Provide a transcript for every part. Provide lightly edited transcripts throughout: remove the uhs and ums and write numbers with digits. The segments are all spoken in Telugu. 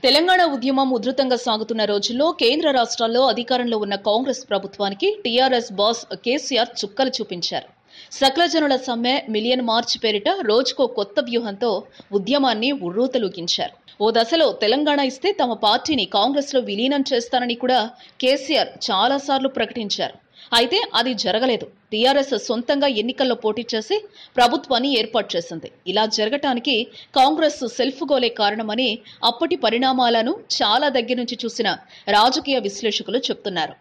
తెలంగాణ ఉద్యమం ఉధృతంగా సాగుతున్న రోజుల్లో కేంద్ర రాష్ట్రాల్లో అధికారంలో ఉన్న కాంగ్రెస్ ప్రభుత్వానికి టీఆర్ఎస్ బాస్ కేసీఆర్ చుక్కలు చూపించారు. సకల జనుల సమ్మె, మిలియన్ మార్చ్ పేరిట రోజుకో కొత్త వ్యూహంతో ఉద్యమాన్ని ఉర్రూతలూగించారు. ఓ దశలో తెలంగాణ ఇస్తే తమ పార్టీని కాంగ్రెస్ లో విలీనం చేస్తానని కూడా కేసీఆర్ చాలాసార్లు ప్రకటించారు. అయితే అది జరగలేదు. టీఆర్ఎస్ సొంతంగా ఎన్నికల్లో పోటీ చేసి ప్రభుత్వాన్ని ఏర్పాటు చేసింది. ఇలా జరగటానికి కాంగ్రెస్ సెల్ఫ్ గోలే కారణమని అప్పటి పరిణామాలను చాలా దగ్గర నుంచి చూసిన రాజకీయ విశ్లేషకులు చెప్తున్నారు.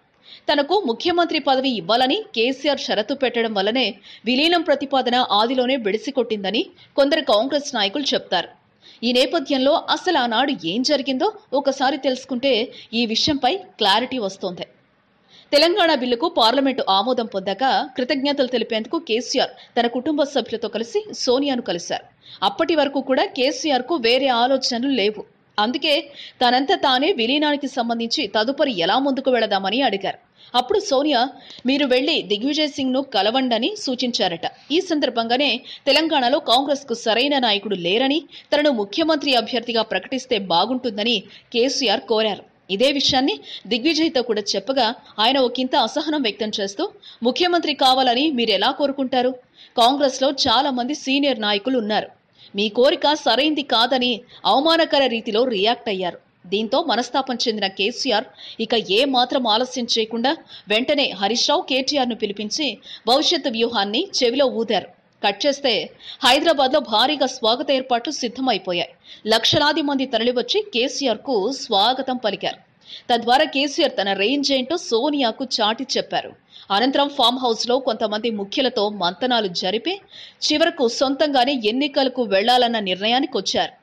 తనకు ముఖ్యమంత్రి పదవి ఇవ్వాలని కేసీఆర్ షరతు పెట్టడం వల్లనే విలీనం ప్రతిపాదన ఆదిలోనే బెడిసికొట్టిందని కొందరు కాంగ్రెస్ నాయకులు చెప్తారు. ఈ నేపథ్యంలో అసలు ఆనాడు ఏం జరిగిందో ఒకసారి తెలుసుకుంటే ఈ విషయంపై క్లారిటీ వస్తోంది. తెలంగాణ బిల్లుకు పార్లమెంటు ఆమోదం పొందాక కృతజ్ఞతలు తెలిపేందుకు కేసీఆర్ తన కుటుంబ సభ్యులతో కలిసి సోనియాను కలిశారు. అప్పటి వరకు కూడా కేసీఆర్ కు వేరే ఆలోచనలు లేవు. అందుకే తనంతా తానే విలీనానికి సంబంధించి తదుపరి ఎలా ముందుకు వెళదామని అడిగారు. అప్పుడు సోనియా, మీరు వెళ్లి దిగ్విజయ్ సింగ్ ను కలవండని సూచించారట. ఈ సందర్భంగానే తెలంగాణలో కాంగ్రెస్ కు సరైన నాయకుడు లేరని, తనను ముఖ్యమంత్రి అభ్యర్థిగా ప్రకటిస్తే బాగుంటుందని కేసీఆర్ కోరారు. ఇదే విషయాన్ని దిగ్విజయ్తో కూడా చెప్పగా ఆయన ఒకంత అసహనం వ్యక్తం చేస్తూ, ముఖ్యమంత్రి కావాలని మీరెలా కోరుకుంటారు? కాంగ్రెస్ లో చాలా మంది సీనియర్ నాయకులు ఉన్నారు. మీ కోరిక సరైంది కాదని అవమానకర రీతిలో రియాక్ట్ అయ్యారు. దీంతో మనస్తాపం చెందిన కేసీఆర్ ఇక ఏ మాత్రం ఆలస్యం చేయకుండా వెంటనే హరీష్ రావు, కేటీఆర్ ను పిలిపించి భవిష్యత్తు వ్యూహాన్ని చెవిలో ఊదారు. కట్ చేస్తే హైదరాబాద్ లో భారీగా స్వాగత ఏర్పాట్లు సిద్ధమైపోయాయి. లక్షలాది మంది తరలివచ్చి కేసీఆర్ కు స్వాగతం పలికారు. తద్వారా కేసీఆర్ తన రేంజ్ ఏంటో సోనియాకు చాటి చెప్పారు. అనంతరం ఫామ్ హౌస్ లో కొంతమంది ముఖ్యులతో మంతనాలు జరిపి చివరకు సొంతంగానే ఎన్నికలకు వెళ్లాలన్న నిర్ణయానికి వచ్చారు.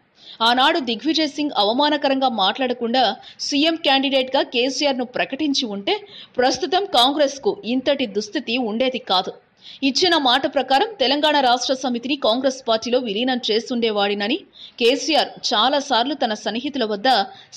ఆనాడు దిగ్విజయ్ సింగ్ అవమానకరంగా మాట్లాడకుండా సీఎం క్యాండిడేట్ గా కేసీఆర్ ను ప్రకటించి ఉంటే ప్రస్తుతం కాంగ్రెస్ కు ఇంతటి దుస్థితి ఉండేది కాదు. ఇచ్చిన మాట ప్రకారం తెలంగాణ రాష్ట్ర సమితిని కాంగ్రెస్ పార్టీలో విలీనం చేస్తుండేవాడినని కేసీఆర్ చాలాసార్లు తన సన్నిహితుల వద్ద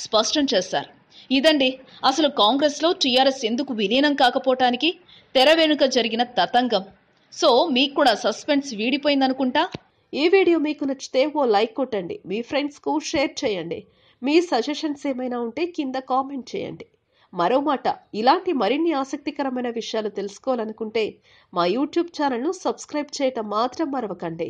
స్పష్టం చేశారు. ఇదండి అసలు కాంగ్రెస్ లో టీఆర్ఎస్ ఎందుకు విలీనం కాకపోవటానికి తెర వెనుక జరిగిన తతంగం. సో మీకు కూడా సస్పెన్స్ వీడిపోయిందనుకుంటా. ఈ వీడియో మీకు నచ్చితే ఓ లైక్ కొట్టండి, మీ ఫ్రెండ్స్ కు షేర్ చేయండి. మీ సజెషన్స్ ఏమైనా ఉంటే కింద కామెంట్ చేయండి. మరో మాట, ఇలాంటి మరిన్ని ఆసక్తికరమైన విషయాలు తెలుసుకోవాలనుకుంటే మా యూట్యూబ్ ఛానల్ను సబ్స్క్రైబ్ చేయటం మాత్రం మరవకండి.